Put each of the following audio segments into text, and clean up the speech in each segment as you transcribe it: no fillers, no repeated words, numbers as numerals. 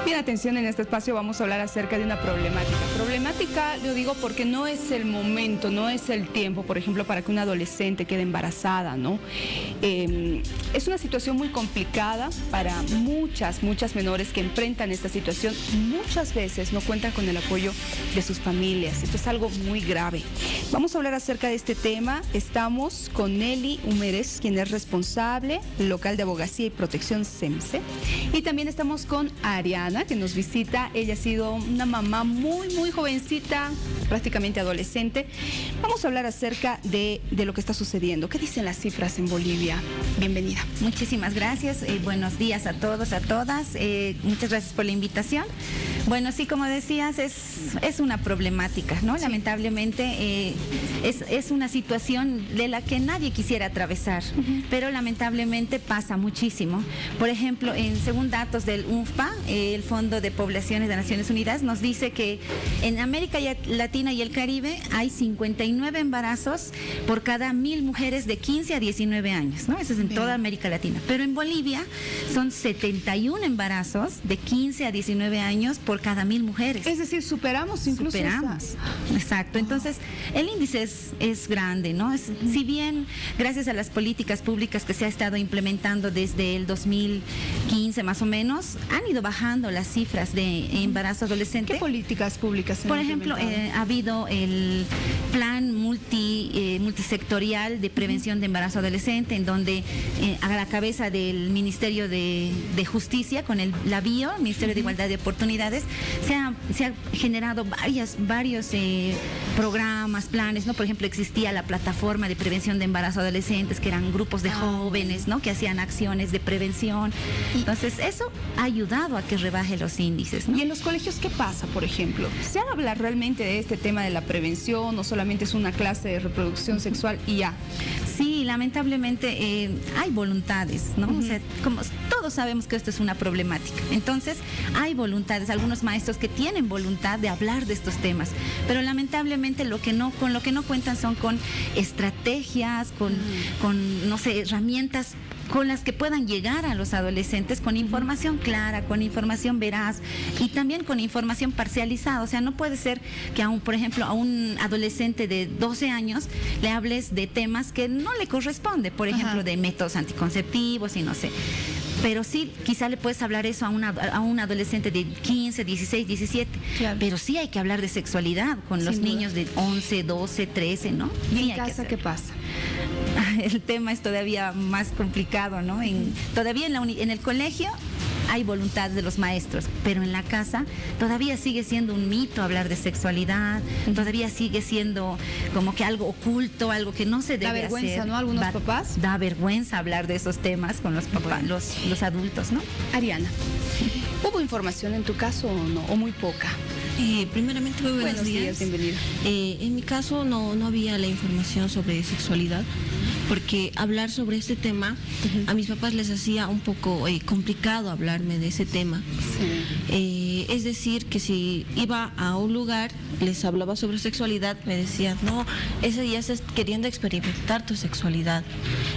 Bien, atención, en este espacio vamos a hablar acerca de una problemática. Problemática, lo digo porque no es el momento, no es el tiempo, por ejemplo, para que una adolescente quede embarazada, ¿no? Es una situación muy complicada para muchas menores que enfrentan esta situación. Muchas veces no cuentan con el apoyo de sus familias. Esto es algo muy grave. Vamos a hablar acerca de este tema. Estamos con Nelly Humérez, quien es responsable local de abogacía y protección CEMSE. Y también estamos con Ariana, que nos visita. Ella ha sido una mamá muy jovencita, prácticamente adolescente. Vamos a hablar acerca de lo que está sucediendo. ¿Qué dicen las cifras en Bolivia? Bienvenida. Muchísimas gracias. Buenos días a todos, a todas. Muchas gracias por la invitación. Bueno, sí, como decías, es una problemática, ¿no? Sí. Lamentablemente es una situación de la que nadie quisiera atravesar, pero lamentablemente pasa muchísimo. Por ejemplo, según datos del UNFPA, el Fondo de Poblaciones de Naciones Unidas, nos dice que en América Latina y el Caribe hay 59 embarazos por cada 1000 mujeres de 15 a 19 años, ¿no? Eso es en toda América Latina. Pero en Bolivia son 71 embarazos de 15 a 19 años por cada 1000 mujeres. Es decir, superamos incluso. Superamos, exacto. Entonces, el índice es grande, ¿no? Si bien, gracias a las políticas públicas que se ha estado implementando desde el 2015 más o menos, han ido bajando las cifras de embarazo adolescente. ¿Qué políticas públicas? Por ejemplo, ha habido el plan multisectorial de prevención de embarazo adolescente, en donde a la cabeza del Ministerio de Justicia, con la BIO, Ministerio de Igualdad de Oportunidades, se ha generado varios programas, planes, ¿no? Por ejemplo, existía la plataforma de prevención de embarazo adolescentes, que eran grupos de jóvenes, ¿no? Que hacían acciones de prevención. Entonces, eso ha ayudado a que rebaje los índices, ¿no? ¿Y en los colegios qué pasa, por ejemplo? ¿Se habla realmente de este tema de la prevención o solamente es una clase de reproducción sexual y ya? Sí, lamentablemente hay voluntades, ¿no? O sea, como todos sabemos que esto es una problemática. Entonces, hay voluntades, algunos maestros que tienen voluntad de hablar de estos temas, pero lamentablemente con lo que no cuentan son con estrategias, con no sé, herramientas con las que puedan llegar a los adolescentes con información clara, con información veraz y también con información parcializada. O sea, no puede ser que por ejemplo, a un adolescente de 12 años le hables de temas que no le corresponde, por ejemplo, de métodos anticonceptivos y no sé. Pero sí, quizá le puedes hablar eso a un adolescente de 15, 16, 17. Claro. Pero sí hay que hablar de sexualidad con los niños de 11, 12, 13, ¿no? ¿Y en casa qué pasa? El tema es todavía más complicado, ¿no? Todavía en el colegio hay voluntad de los maestros, pero en la casa todavía sigue siendo un mito hablar de sexualidad, todavía sigue siendo como que algo oculto, algo que no se debe hacer. Da vergüenza, ¿no? Algunos papás. Da vergüenza hablar de esos temas con los papás, los adultos, ¿no? Ariana, ¿hubo información en tu caso o no? ¿O muy poca? Primeramente, muy buenos días. Bienvenida. En mi caso no había la información sobre sexualidad, porque hablar sobre este tema a mis papás les hacía un poco complicado hablarme de ese tema. Sí. Es decir, que si iba a un lugar, les hablaba sobre sexualidad, me decían, no, ese día estás queriendo experimentar tu sexualidad.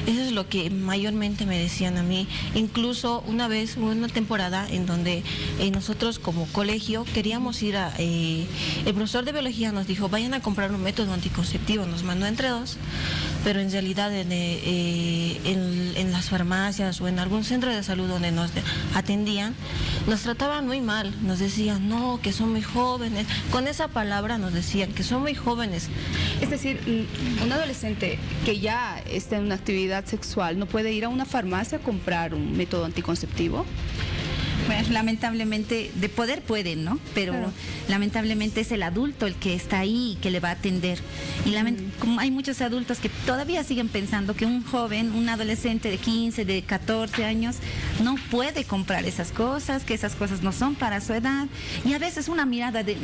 Eso es lo que mayormente me decían a mí. Incluso una vez, hubo una temporada en donde nosotros como colegio queríamos ir el profesor de biología nos dijo, vayan a comprar un método anticonceptivo, nos mandó entre dos, pero en realidad en las farmacias o en algún centro de salud donde nos atendían, nos trataban muy mal, nos decían, no, que son muy jóvenes, con esa palabra nos decían que son muy jóvenes. Es decir, un adolescente que ya está en una actividad sexual, ¿no puede ir a una farmacia a comprar un método anticonceptivo? Bueno, lamentablemente, de poder pueden, ¿no? Pero claro, lamentablemente es el adulto el que está ahí y que le va a atender. Y como hay muchos adultos que todavía siguen pensando que un joven, un adolescente de 15, de 14 años, no puede comprar esas cosas, que esas cosas no son para su edad. Y a veces una mirada de,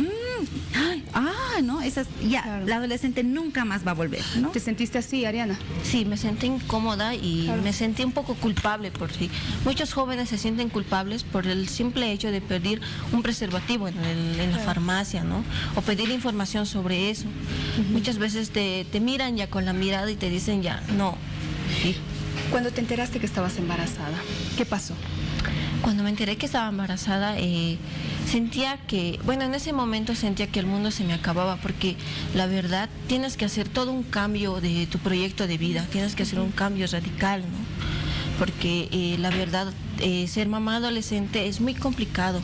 ¿no? Claro, la adolescente nunca más va a volver, ¿no? ¿Te sentiste así, Ariana? Sí, me sentí incómoda y me sentí un poco culpable por sí. Muchos jóvenes se sienten culpables por el simple hecho de pedir un preservativo en la farmacia, ¿no? O pedir información sobre eso. Muchas veces te miran ya con la mirada y te dicen ya, no. Cuando te enteraste que estabas embarazada, ¿qué pasó? Cuando me enteré que estaba embarazada, sentía que, bueno, en ese momento sentía que el mundo se me acababa, porque la verdad tienes que hacer todo un cambio de tu proyecto de vida, tienes que hacer un cambio radical, ¿no? Porque la verdad, ser mamá adolescente es muy complicado.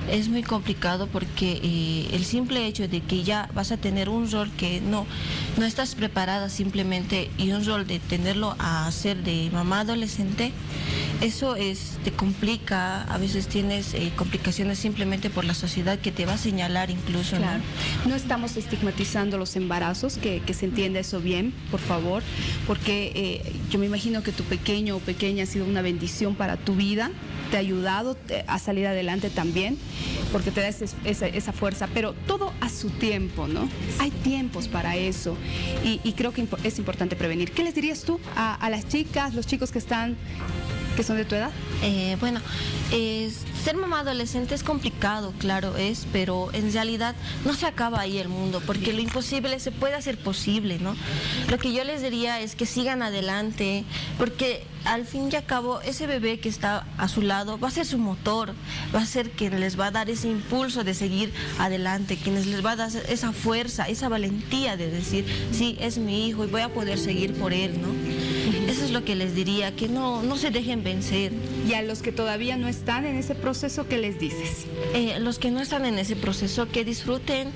Es muy complicado porque el simple hecho de que ya vas a tener un rol que no estás preparada simplemente, y un rol de tenerlo a hacer de mamá adolescente, eso te complica. A veces tienes complicaciones simplemente por la sociedad que te va a señalar incluso. Claro. No estamos estigmatizando los embarazos, que se entienda eso bien, por favor, porque yo me imagino que tu pequeño o pequeña ha sido una bendición para tu vida, te ha ayudado a salir adelante también, porque te da esa fuerza, pero todo a su tiempo, ¿no? Hay tiempos para eso, y creo que es importante prevenir. ¿Qué les dirías tú a las chicas, los chicos que son de tu edad? Ser mamá adolescente es complicado, claro es, pero en realidad no se acaba ahí el mundo, porque lo imposible se puede hacer posible, ¿no? Lo que yo les diría es que sigan adelante, porque al fin y al cabo ese bebé que está a su lado va a ser su motor, va a ser quien les va a dar ese impulso de seguir adelante, quienes les va a dar esa fuerza, esa valentía de decir, sí, es mi hijo y voy a poder seguir por él, ¿no? Eso es lo que les diría, que no se dejen vencer. Y a los que todavía no están en ese proceso, ¿qué les dices? Los que no están en ese proceso, que disfruten,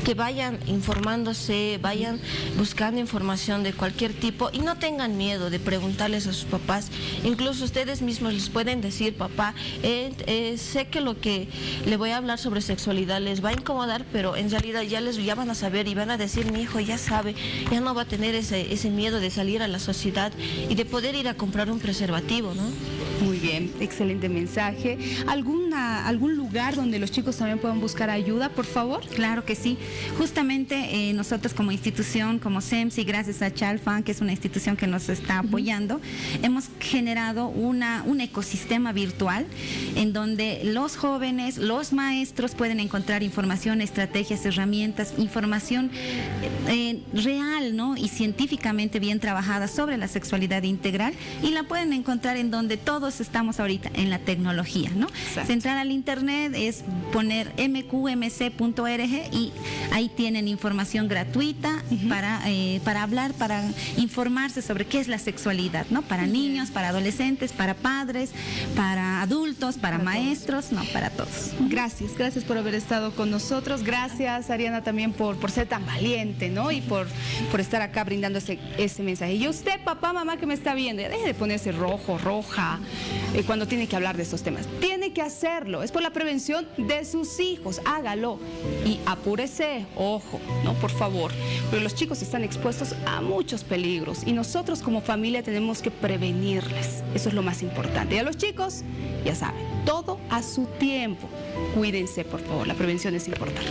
que vayan informándose, vayan buscando información de cualquier tipo y no tengan miedo de preguntarles a sus papás. Incluso ustedes mismos les pueden decir, papá, sé que lo que le voy a hablar sobre sexualidad les va a incomodar, pero en realidad ya van a saber y van a decir, mi hijo ya sabe, ya no va a tener ese miedo de salir a la sociedad y de poder ir a comprar un preservativo, ¿no? Muy bien, excelente mensaje. ¿Algún lugar donde los chicos también puedan buscar ayuda, por favor? Claro que sí. Justamente nosotros como institución, como SEMSI, gracias a Chalfan, que es una institución que nos está apoyando, hemos generado un ecosistema virtual en donde los jóvenes, los maestros pueden encontrar información, estrategias, herramientas, información real, ¿no? Y científicamente bien trabajada sobre la sexualidad integral, y la pueden encontrar en donde todos estamos ahorita, en la tecnología, ¿no? Exacto. Entrar al internet es poner mqmc.org y ahí tienen información gratuita para hablar, para informarse sobre qué es la sexualidad, ¿no? Para niños, para adolescentes, para padres, para adultos, para maestros, no, para todos. Gracias por haber estado con nosotros. Gracias, Ariana, también por ser tan valiente, ¿no? Y por estar acá brindando ese mensaje. Y usted, papá, mamá, que me está viendo, deje de ponerse rojo, roja, cuando tiene que hablar de estos temas. Tiene que hacerlo, es por la prevención de sus hijos, hágalo y apúrese, ojo, no, por favor, porque los chicos están expuestos a muchos peligros y nosotros como familia tenemos que prevenirles, eso es lo más importante. Y a los chicos, ya saben, todo a su tiempo, cuídense, por favor, la prevención es importante.